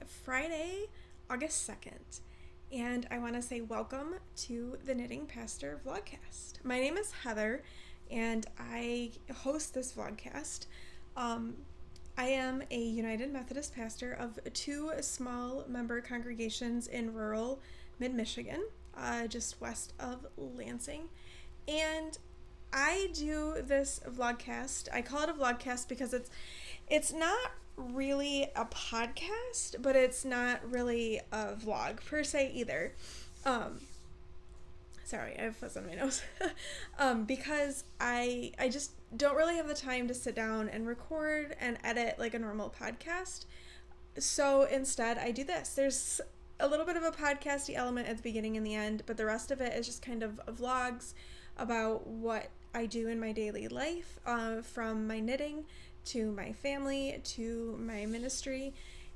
Friday, August 2nd, and I want to say welcome to the Knitting Pastor Vlogcast. My name is Heather, and I host this vlogcast. I am a United Methodist pastor of two small member congregations in rural mid-Michigan, just west of Lansing, and I do this vlogcast. I call it a vlogcast because it's not really a podcast, but it's not really a vlog per se either. Sorry, I have fuzz on my nose. Because I just don't really have the time to sit down and record and edit like a normal podcast. So instead I do this. There's a little bit of a podcasty element at the beginning and the end, but the rest of it is just kind of vlogs about what I do in my daily life, from my knitting to my family to my ministry.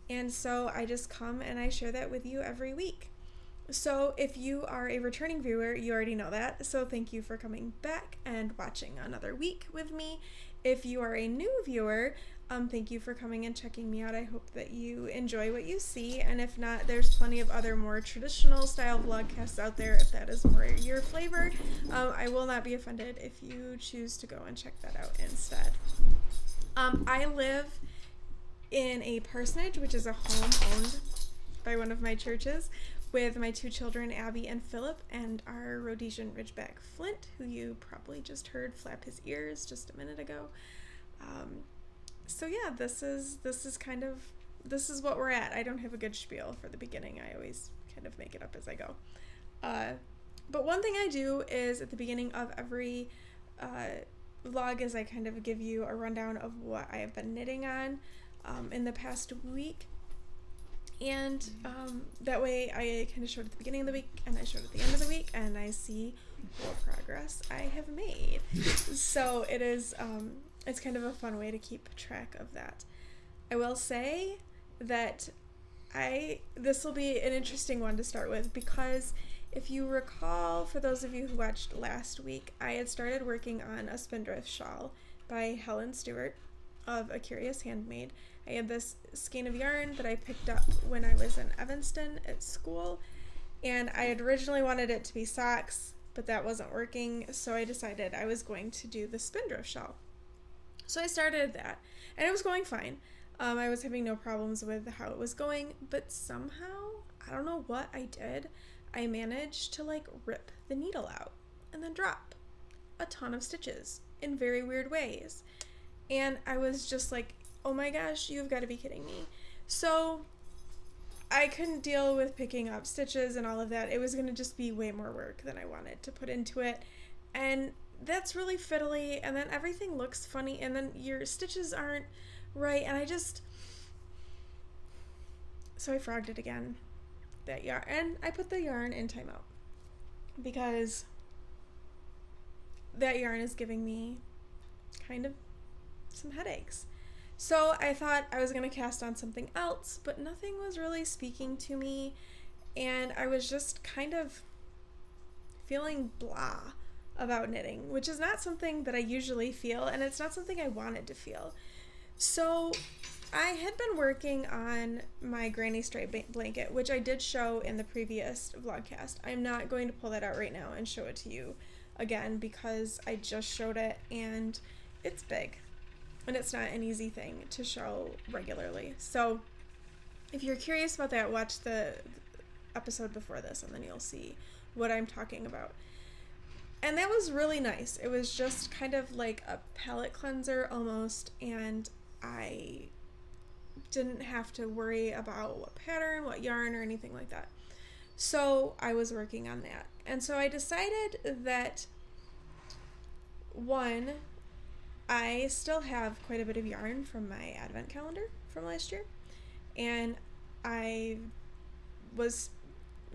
And so I just come and I share that with you every week. So if you are a returning viewer, you already know that. So thank you for coming back and watching another week with me. If you are a new viewer, thank you for coming and checking me out. I hope that you enjoy what you see, and if not, there's plenty of other more traditional style vlogcasts out there if that is more your flavor. I will not be offended if you choose to go and check that out instead. I live in a parsonage, which is a home owned by one of my churches, with my two children, Abby and Philip, and our Rhodesian Ridgeback Flint, who you probably just heard flap his ears just a minute ago. So yeah, this is what we're at. I don't have a good spiel for the beginning. I always kind of make it up as I go. But one thing I do is at the beginning of every vlog is I kind of give you a rundown of what I have been knitting on in the past week. And that way I kind of showed at the beginning of the week and I showed at the end of the week, and I see what progress I have made. So it is, it's kind of a fun way to keep track of that. I will say that this will be an interesting one to start with, because if you recall, for those of you who watched last week, I had started working on a Spindrift Shawl by Helen Stewart of A Curious Handmaid. I had this skein of yarn that I picked up when I was in Evanston at school, and I had originally wanted it to be socks, but that wasn't working, so I decided I was going to do the Spindrift Shawl. So I started that, and it was going fine. I was having no problems with how it was going, but somehow, I don't know what I did, I managed to like rip the needle out and then drop a ton of stitches in very weird ways. And I was just like, oh my gosh, you've got to be kidding me. So I couldn't deal with picking up stitches and all of that. It was going to just be way more work than I wanted to put into it. And that's really fiddly, and then everything looks funny, and then your stitches aren't right, and so I frogged it again, that yarn, and I put the yarn in timeout because that yarn is giving me kind of some headaches. So I thought I was going to cast on something else, but nothing was really speaking to me, and I was just kind of feeling blah about knitting, which is not something that I usually feel, and it's not something I wanted to feel. So I had been working on my granny stripe blanket, which I did show in the previous vlogcast. I'm not going to pull that out right now and show it to you again because I just showed it and it's big. And it's not an easy thing to show regularly. So if you're curious about that, watch the episode before this and then you'll see what I'm talking about. And that was really nice. It was just kind of like a palette cleanser almost, and I didn't have to worry about what pattern, what yarn, or anything like that. So I was working on that. And so I decided that, one, I still have quite a bit of yarn from my advent calendar from last year, and I was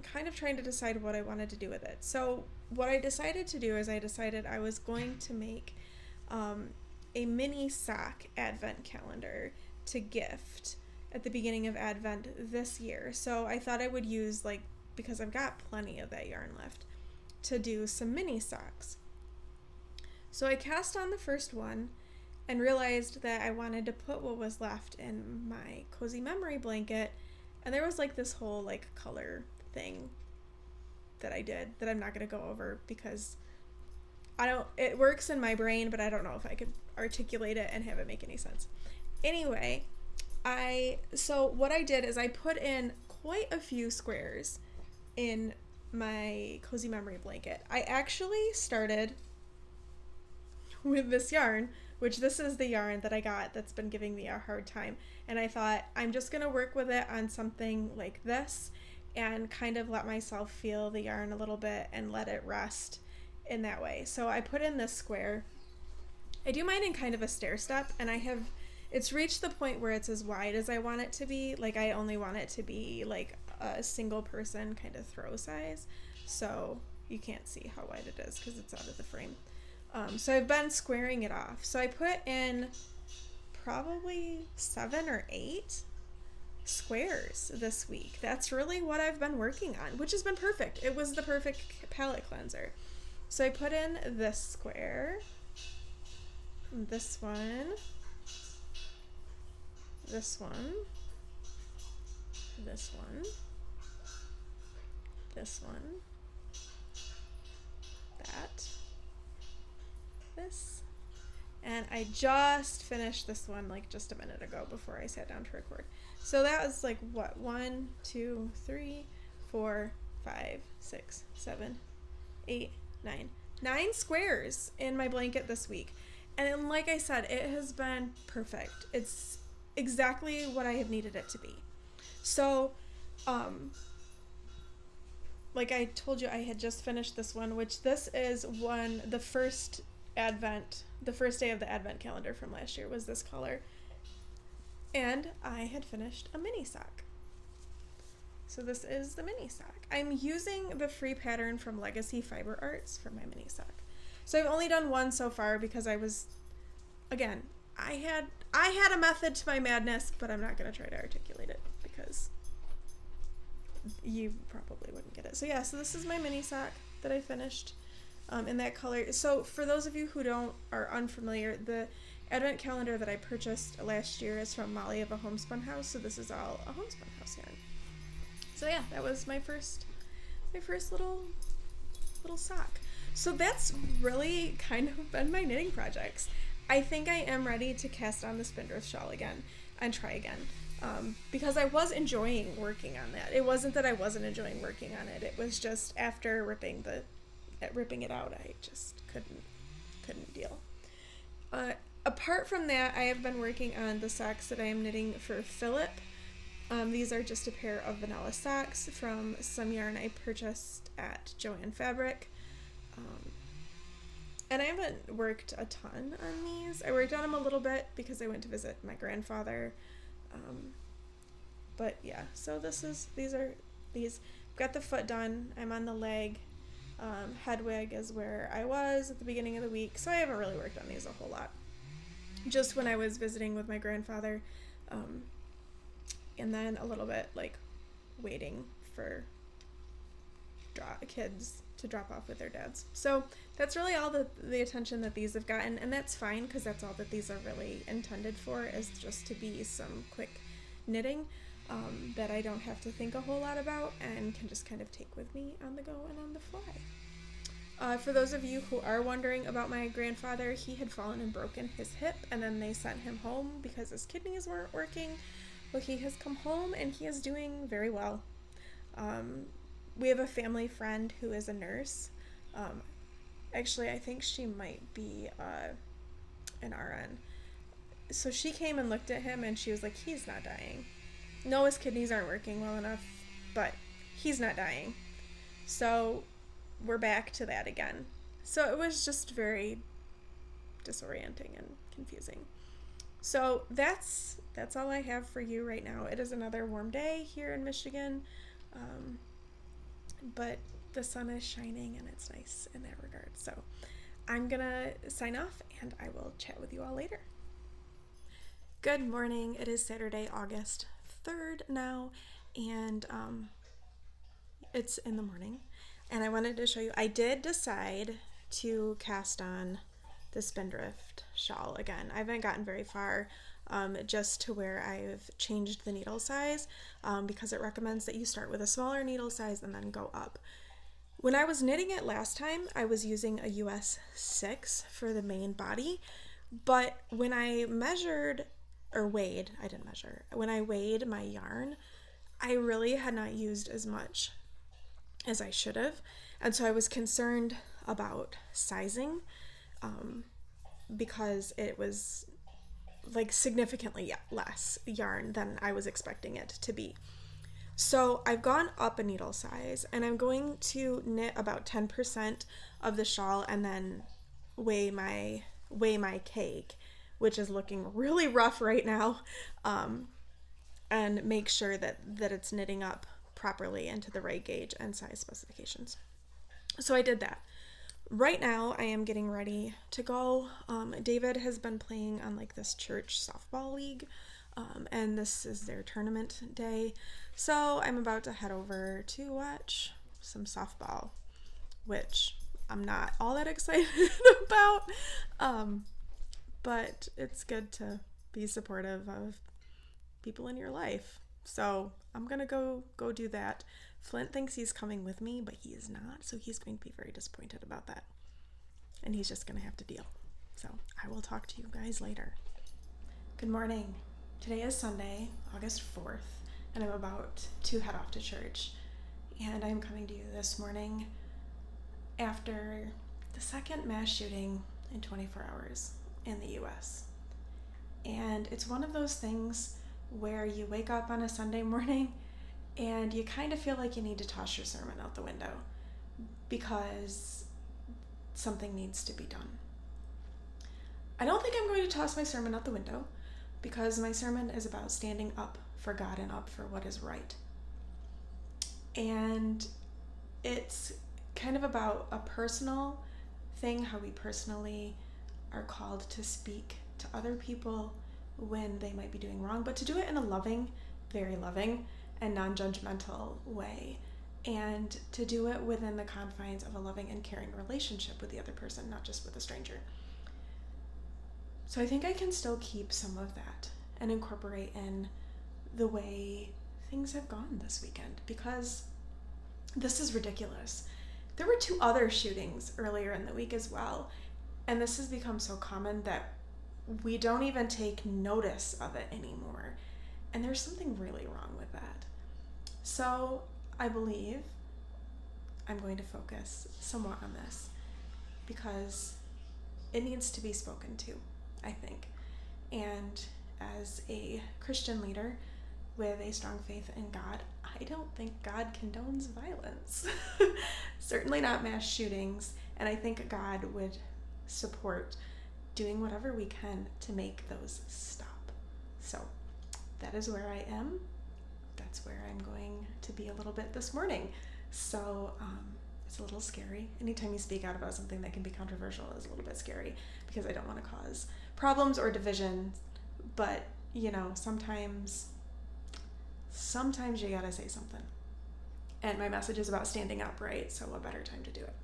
kind of trying to decide what I wanted to do with it. So what I decided to do is I decided I was going to make a mini sock advent calendar to gift at the beginning of Advent this year. So I thought I would use, like, because I've got plenty of that yarn left, to do some mini socks. So I cast on the first one and realized that I wanted to put what was left in my cozy memory blanket And there was like this whole like color thing that I did that I'm not going to go over because it works in my brain, but I don't know if I could articulate it and have it make any sense. Anyway, so what I did is I put in quite a few squares in my cozy memory blanket. I actually started with this yarn, which this is the yarn that I got that's been giving me a hard time. And I thought I'm just going to work with it on something like this and kind of let myself feel the yarn a little bit and let it rest in that way. So I put in this square. I do mine in kind of a stair step, and it's reached the point where it's as wide as I want it to be. Like I only want it to be like a single person kind of throw size. So you can't see how wide it is because it's out of the frame. So I've been squaring it off. So I put in probably 7 or 8 squares this week. That's really what I've been working on, which has been perfect. It was the perfect palette cleanser. So I put in this square, this one, this one, this one, this one, that, this, and I just finished this one like just a minute ago before I sat down to record. So that was like what, 1, 2, 3, 4, 5, 6, 7, 8, 9 squares in my blanket this week. And like I said, it has been perfect. It's exactly what I have needed it to be. So, like I told you, I had just finished this one, which this is the first day of the Advent calendar from last year was this color. And I had finished a mini sock. So this is the mini sock. I'm using the free pattern from Legacy Fiber Arts for my mini sock. So I've only done one so far because I had a method to my madness, but I'm not going to try to articulate it because you probably wouldn't get it. So yeah, so this is my mini sock that I finished in that color. So for those of you who are unfamiliar, the Advent calendar that I purchased last year is from Molly of a Homespun House. So this is all a Homespun House yarn. So yeah, that was my first little sock. So that's really kind of been my knitting projects. I think I am ready to cast on the Spindrift Shawl again and try again. Because I was enjoying working on that. It wasn't that I wasn't enjoying working on it. It was just after ripping it out, I just couldn't deal. Apart from that, I have been working on the socks that I am knitting for Philip. These are just a pair of vanilla socks from some yarn I purchased at Joann Fabric. And I haven't worked a ton on these. I worked on them a little bit because I went to visit my grandfather. But yeah, so these got the foot done. I'm on the leg. Head wig is where I was at the beginning of the week. So I haven't really worked on these a whole lot. Just when I was visiting with my grandfather. And then a little bit like waiting for kids to drop off with their dads. So that's really all the attention that these have gotten, and that's fine because that's all that these are really intended for, is just to be some quick knitting that I don't have to think a whole lot about and can just kind of take with me on the go and on the fly. For those of you who are wondering about my grandfather, he had fallen and broken his hip, and then they sent him home because his kidneys weren't working. Well, he has come home and he is doing very well. We have a family friend who is a nurse. Actually, I think she might be an RN. So she came and looked at him and she was like, he's not dying. No, his kidneys aren't working well enough, but he's not dying. So we're back to that again. So it was just very disorienting and confusing. So that's all I have for you right now. It is another warm day here in Michigan, but the sun is shining and it's nice in that regard. So I'm gonna sign off and I will chat with you all later. Good morning. It is Saturday, August 3rd now, and it's in the morning, and I wanted to show you, I did decide to cast on the Spindrift Shawl again. I haven't gotten very far. just to where I've changed the needle size, because it recommends that you start with a smaller needle size and then go up. When I was knitting it last time, I was using a US 6 for the main body, but when I measured, or weighed, I didn't measure, when I weighed my yarn, I really had not used as much as I should have, and so I was concerned about sizing, because it was like significantly less yarn than I was expecting it to be. So I've gone up a needle size, and I'm going to knit about 10% of the shawl and then weigh my cake, which is looking really rough right now, and make sure that it's knitting up properly into the right gauge and size specifications. So I did that. Right now I am getting ready to go. David has been playing on like this church softball league, and this is their tournament day. So I'm about to head over to watch some softball, which I'm not all that excited about, but it's good to be supportive of people in your life. So I'm gonna go do that. Flint thinks he's coming with me, but he is not, so he's going to be very disappointed about that. And he's just gonna have to deal. So I will talk to you guys later. Good morning. Today is Sunday, August 4th, and I'm about to head off to church. And I'm coming to you this morning after the second mass shooting in 24 hours in the US. And it's one of those things where you wake up on a Sunday morning and you kind of feel like you need to toss your sermon out the window because something needs to be done. I don't think I'm going to toss my sermon out the window because my sermon is about standing up for God and up for what is right. And it's kind of about a personal thing, how we personally are called to speak to other people when they might be doing wrong, but to do it in a loving, very loving, and non-judgmental way, and to do it within the confines of a loving and caring relationship with the other person, not just with a stranger. So I think I can still keep some of that and incorporate in the way things have gone this weekend, because this is ridiculous. There were 2 other shootings earlier in the week as well, and this has become so common that we don't even take notice of it anymore. And there's something really wrong with that. So I believe I'm going to focus somewhat on this because it needs to be spoken to, I think. And as a Christian leader with a strong faith in God, I don't think God condones violence. Certainly not mass shootings. And I think God would support doing whatever we can to make those stop. So that is where I am. That's where I'm going to be a little bit this morning. So it's a little scary. Anytime you speak out about something that can be controversial is a little bit scary because I don't want to cause problems or division. But, you know, sometimes you gotta say something. And my message is about standing up, right? So what better time to do it?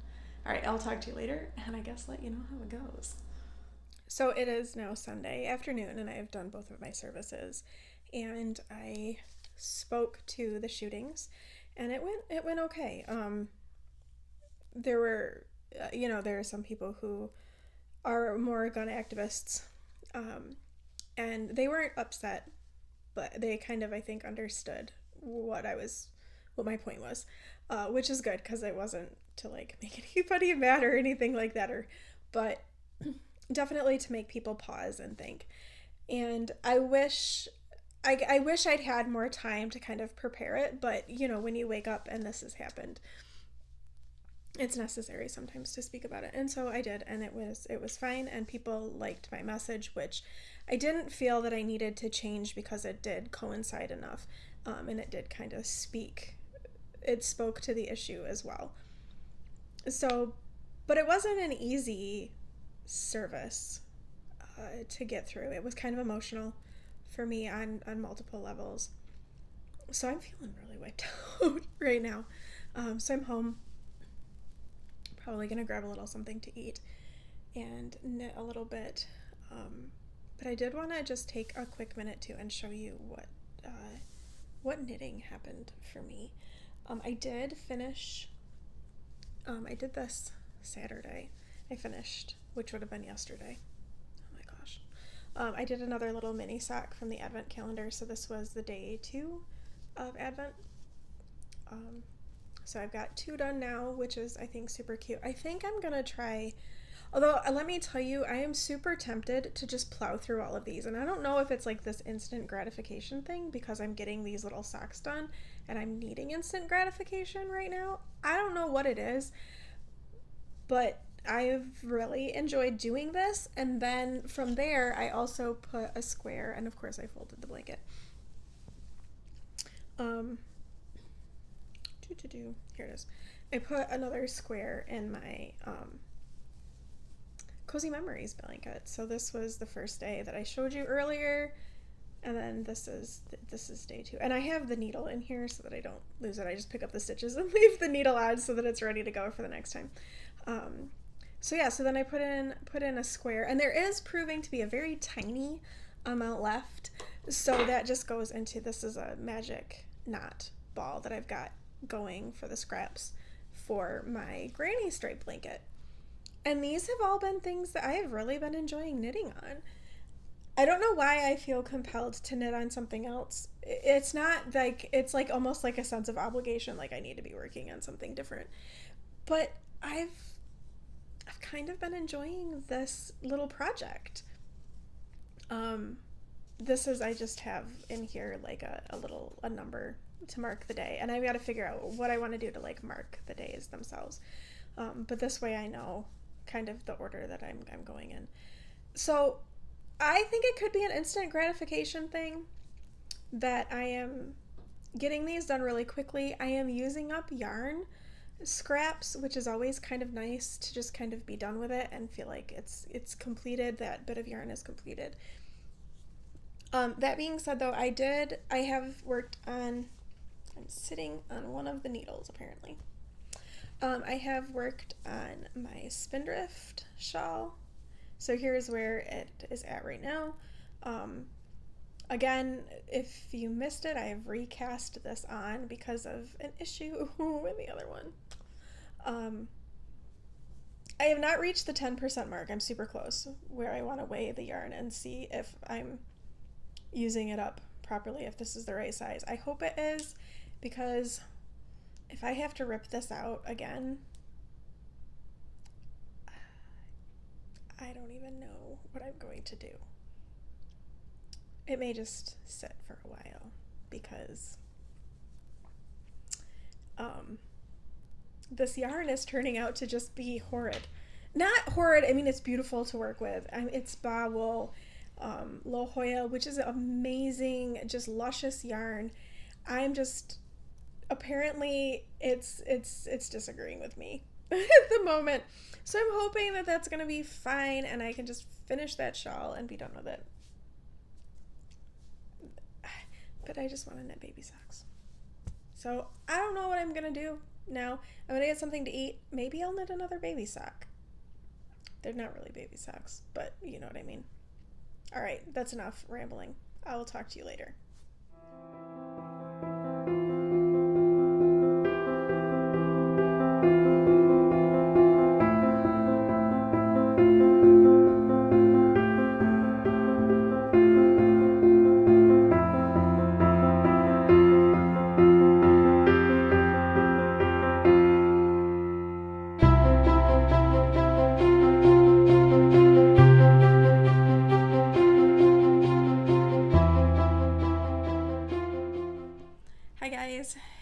All right, I'll talk to you later, and I guess let you know how it goes. So it is now Sunday afternoon, and I have done both of my services, and I spoke to the shootings, and it went okay. There were, there are some people who are more gun activists, and they weren't upset, but they kind of, I think, understood what my point was, which is good because it wasn't to like make anybody mad or anything like that, but definitely to make people pause and think. And I wish I'd had more time to kind of prepare it, but when you wake up and this has happened, it's necessary sometimes to speak about it. And so I did, and it was fine, and people liked my message, which I didn't feel that I needed to change because it did coincide enough, and it did kind of spoke to the issue as well. So, but it wasn't an easy service to get through. It was kind of emotional for me on multiple levels. So I'm feeling really wiped out right now. So I'm home, probably gonna grab a little something to eat and knit a little bit. But I did want to just take a quick minute too and show you what knitting happened for me. I did finish, I did this Saturday. I finished, which would have been yesterday. Oh my gosh. I did another little mini sock from the Advent calendar, so this was the day 2 of Advent. So I've got 2 done now, which is, I think, super cute. I think I'm gonna try, although let me tell you, I am super tempted to just plow through all of these, and I don't know if it's like this instant gratification thing because I'm getting these little socks done and I'm needing instant gratification right now. I don't know what it is, but I've really enjoyed doing this. And then from there, I also put a square, and of course I folded the blanket. Here it is. I put another square in my Cozy Memories blanket. So this was the first day that I showed you earlier, and then this is day 2. And I have the needle in here so that I don't lose it. I just pick up the stitches and leave the needle on so that it's ready to go for the next time. So yeah, so then I put in a square, and there is proving to be a very tiny amount left. So that just goes into, this is a magic knot ball that I've got going for the scraps for my granny stripe blanket. And these have all been things that I have really been enjoying knitting on. I don't know why I feel compelled to knit on something else. It's not like, it's like almost like a sense of obligation, like I need to be working on something different. But I've kind of been enjoying this little project. This is, I just have in here like a number to mark the day, and I've got to figure out what I want to do to like mark the days themselves. But this way I know kind of the order that I'm going in. So I think it could be an instant gratification thing that I am getting these done really quickly. I am using up yarn scraps, which is always kind of nice to just kind of be done with it and feel like it's completed. That bit of yarn is completed. That being said, though, I have worked on, I'm sitting on one of the needles apparently. I have worked on my Spindrift Shawl. So here's where it is at right now. Again, if you missed it, I have recast this on because of an issue with the other one. I have not reached the 10% mark. I'm super close, where I want to weigh the yarn and see if I'm using it up properly, if this is the right size. I hope it is, because if I have to rip this out again, I don't even know what I'm going to do. It may just sit for a while because this yarn is turning out to just be horrid. Not horrid, I mean, it's beautiful to work with. It's Baah wool, La Jolla, which is amazing, just luscious yarn. I'm just, apparently it's disagreeing with me at the moment. So I'm hoping that that's going to be fine and I can just finish that shawl and be done with it. But I just want to knit baby socks. So I don't know what I'm going to do now. I'm going to get something to eat. Maybe I'll knit another baby sock. They're not really baby socks, but you know what I mean. All right, that's enough rambling. I will talk to you later.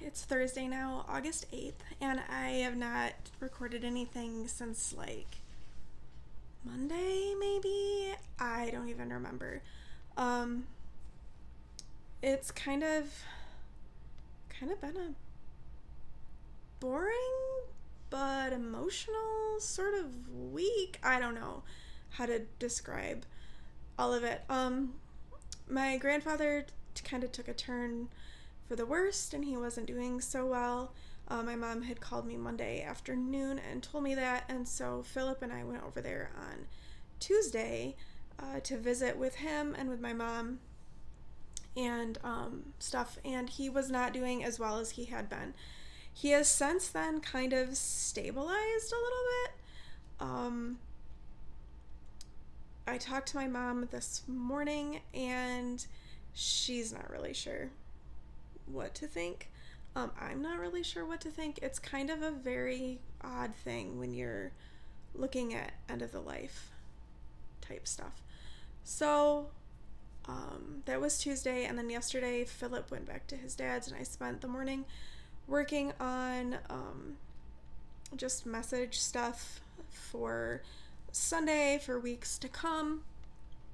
It's Thursday now, August 8th, and I have not recorded anything since like Monday, maybe? I don't even remember. It's kind of been a boring but emotional sort of week. I don't know how to describe all of it. My grandfather kind of took a turn for the worst, and he wasn't doing so well. My mom had called me Monday afternoon and told me that, and so Philip and I went over there on Tuesday to visit with him and with my mom and stuff, and he was not doing as well as he had been. He has since then kind of stabilized a little bit. I talked to my mom this morning, and she's not really sure what to think. I'm not really sure what to think. It's kind of a very odd thing when you're looking at end of the life type stuff. So that was Tuesday, and then yesterday Philip went back to his dad's, and I spent the morning working on just message stuff for Sunday for weeks to come.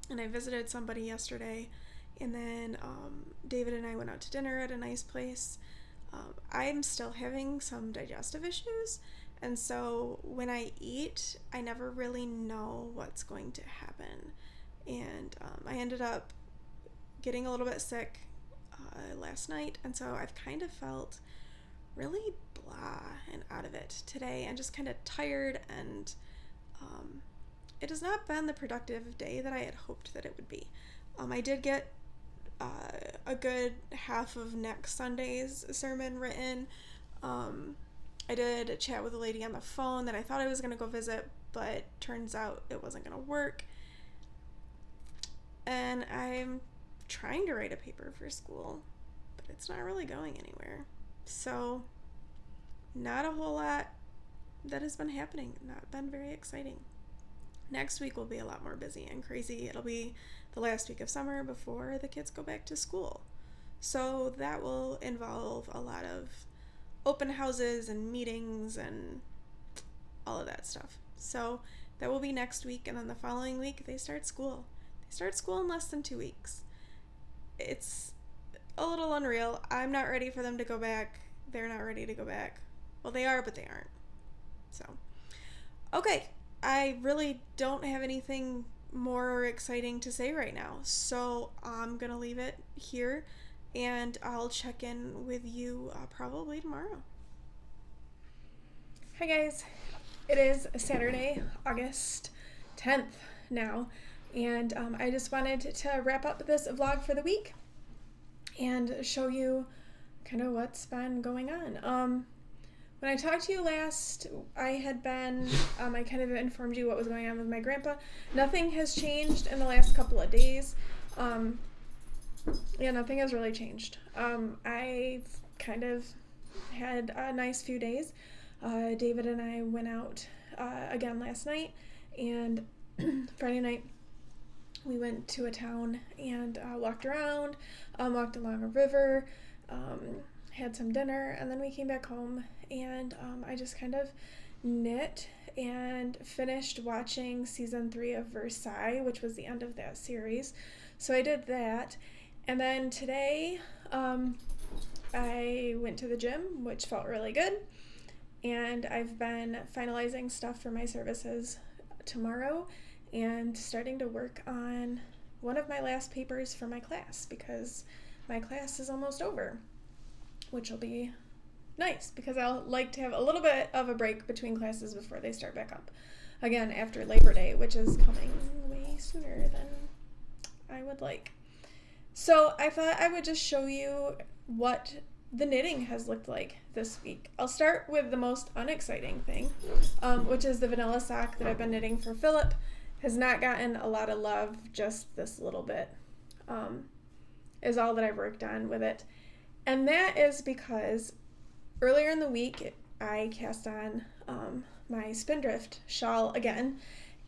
And I visited somebody yesterday, and then David and I went out to dinner at a nice place. I'm still having some digestive issues, and so when I eat, I never really know what's going to happen. And I ended up getting a little bit sick last night, and so I've kind of felt really blah and out of it today, and just kind of tired, and it has not been the productive day that I had hoped that it would be. I did get a good half of next Sunday's sermon written. I did chat with a lady on the phone that I thought I was going to go visit, but turns out it wasn't going to work. And I'm trying to write a paper for school, but it's not really going anywhere. So, not a whole lot that has been happening. Not been very exciting. Next week will be a lot more busy and crazy. It'll be the last week of summer before the kids go back to school. So that will involve a lot of open houses and meetings and all of that stuff. So that will be next week, and then the following week they start school. They start school in less than 2 weeks. It's a little unreal. I'm not ready for them to go back. They're not ready to go back. Well, they are, but they aren't. So, okay. I really don't have anything more exciting to say right now, so I'm gonna leave it here, and I'll check in with you probably tomorrow. Hi guys, it is Saturday, August 10th now, and I just wanted to wrap up this vlog for the week and show you kind of what's been going on. When I talked to you last, I kind of informed you what was going on with my grandpa. Nothing has changed in the last couple of days. Nothing has really changed. I've kind of had a nice few days. David and I went out again last night, and Friday night we went to a town and walked around, walked along a river, had some dinner, and then we came back home, and I just kind of knit and finished watching season 3 of Versailles, which was the end of that series. So I did that, and then today I went to the gym, which felt really good, and I've been finalizing stuff for my services tomorrow and starting to work on one of my last papers for my class, because my class is almost over, which will be nice because I'll like to have a little bit of a break between classes before they start back up again after Labor Day, which is coming way sooner than I would like. So I thought I would just show you what the knitting has looked like this week. I'll start with the most unexciting thing, which is the vanilla sock that I've been knitting for Philip. Has not gotten a lot of love, just this little bit is all that I've worked on with it. And that is because earlier in the week, I cast on my Spindrift Shawl again,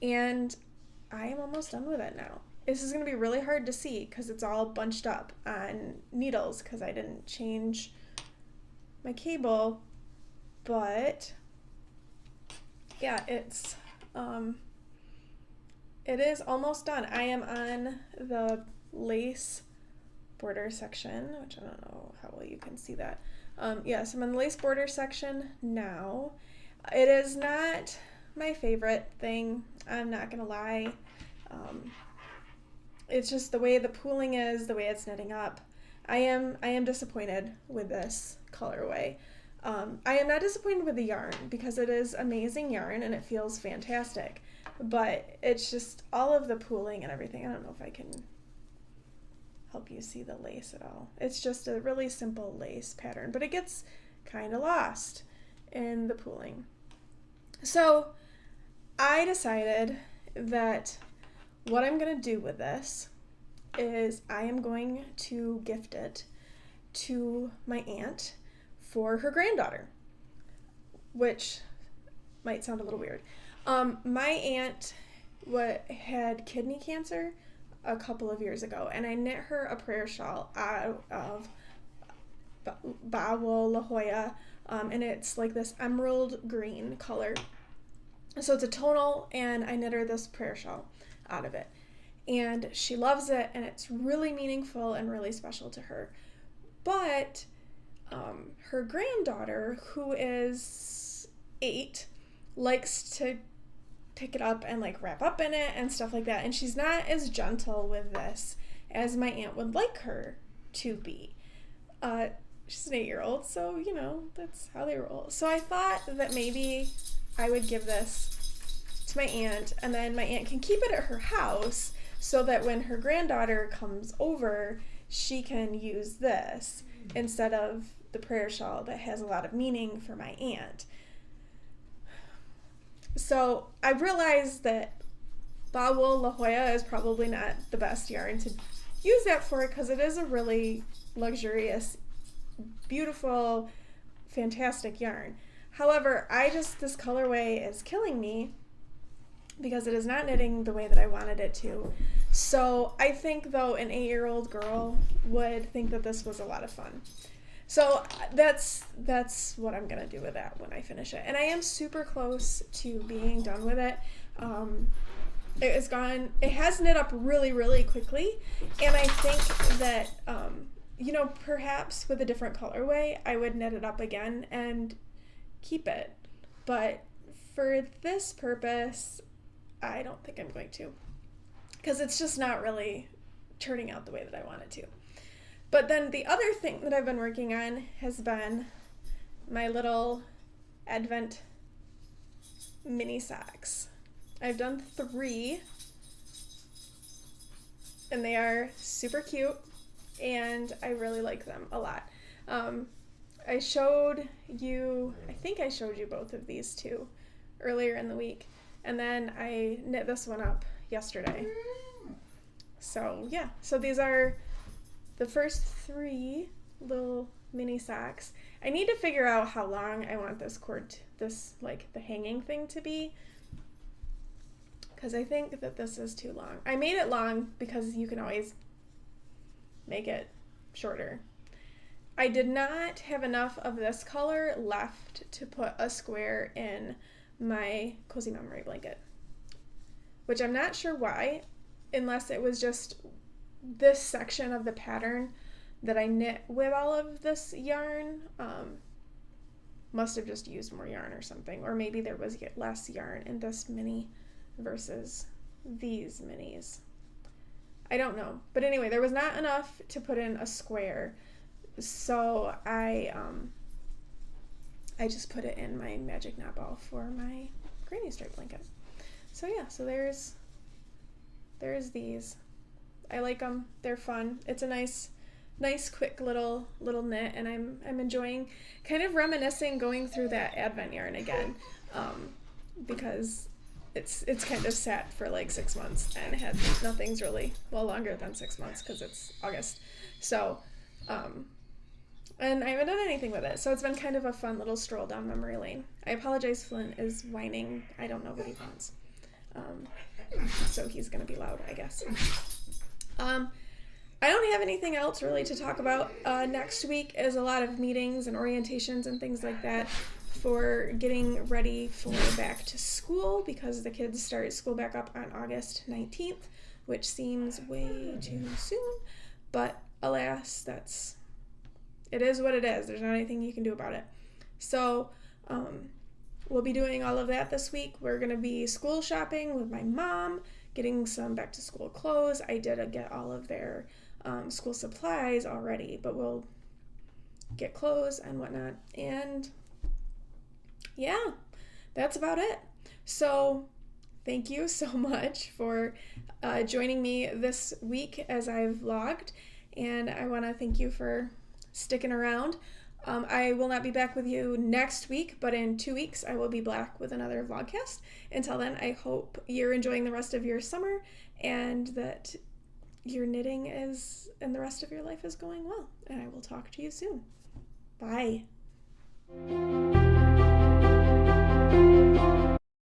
and I am almost done with it now. This is going to be really hard to see because it's all bunched up on needles because I didn't change my cable, but yeah, it is almost done. I am on the lace border section, which I don't know how well you can see that. Yes, I'm in the lace border section now. It is not my favorite thing, I'm not gonna lie. It's just the way the pooling is, the way it's knitting up. I am disappointed with this colorway. I am not disappointed with the yarn because it is amazing yarn and it feels fantastic. but it's just all of the pooling and everything. I don't know if I can help you see the lace at all. It's just a really simple lace pattern, but it gets kind of lost in the pooling. So I decided that what I'm going to do with this is I am going to gift it to my aunt for her granddaughter, which might sound a little weird. My aunt had kidney cancer a couple of years ago, and I knit her a prayer shawl out of Baah, and it's like this emerald green color. So it's a tonal, and I knit her this prayer shawl out of it. And she loves it, and it's really meaningful and really special to her. But her granddaughter, who is 8, likes to pick it up and like wrap up in it and stuff like that. And she's not as gentle with this as my aunt would like her to be. She's an 8-year-old, so you know, that's how they roll. So I thought that maybe I would give this to my aunt, and then my aunt can keep it at her house so that when her granddaughter comes over, she can use this instead of the prayer shawl that has a lot of meaning for my aunt. So I realized that Baah La Jolla is probably not the best yarn to use that for, because it is a really luxurious, beautiful, fantastic yarn. However, this colorway is killing me because it is not knitting the way that I wanted it to. So I think, though, an 8-year-old girl would think that this was a lot of fun. So that's what I'm going to do with that when I finish it. And I am super close to being done with it. It has knit up really, really quickly. And I think that, perhaps with a different colorway, I would knit it up again and keep it. But for this purpose, I don't think I'm going to, because it's just not really turning out the way that I want it to. But then the other thing that I've been working on has been my little Advent mini socks. I've done 3, and they are super cute, and I really like them a lot. I think I showed you both of these two earlier in the week, and then I knit this one up yesterday. So yeah, so these are the first 3 little mini socks. I need to figure out how long I want this cord, the hanging thing to be, because I think that this is too long. I made it long because you can always make it shorter. I did not have enough of this color left to put a square in my Cozy Memory blanket, which I'm not sure why, unless it was just this section of the pattern that I knit with all of this yarn. Must have just used more yarn or something, or maybe there was less yarn in this mini versus these minis. I don't know, but anyway, there was not enough to put in a square, so I just put it in my magic knot ball for my granny stripe blanket. So yeah, so there's these. I like them. They're fun. It's a nice quick little knit, and I'm enjoying kind of reminiscing going through that Advent yarn again, because it's kind of sat for like 6 months and nothing's really, well, longer than 6 months because it's August. So and I haven't done anything with it, so it's been kind of a fun little stroll down memory lane. I apologize, Flynn is whining. I don't know what he wants, so he's gonna be loud, I guess. I don't have anything else really to talk about. Next week is a lot of meetings and orientations and things like that for getting ready for back to school, because the kids start school back up on August 19th, which seems way too soon, but alas, it is what it is. There's not anything you can do about it. So we'll be doing all of that this week. We're going to be school shopping with my mom, getting some back to school clothes. I did get all of their school supplies already, but we'll get clothes and whatnot. And yeah, that's about it. So thank you so much for joining me this week as I've vlogged, and I want to thank you for sticking around. I will not be back with you next week, but in 2 weeks I will be back with another vlogcast. Until then, I hope you're enjoying the rest of your summer and that your knitting and the rest of your life is going well. And I will talk to you soon. Bye.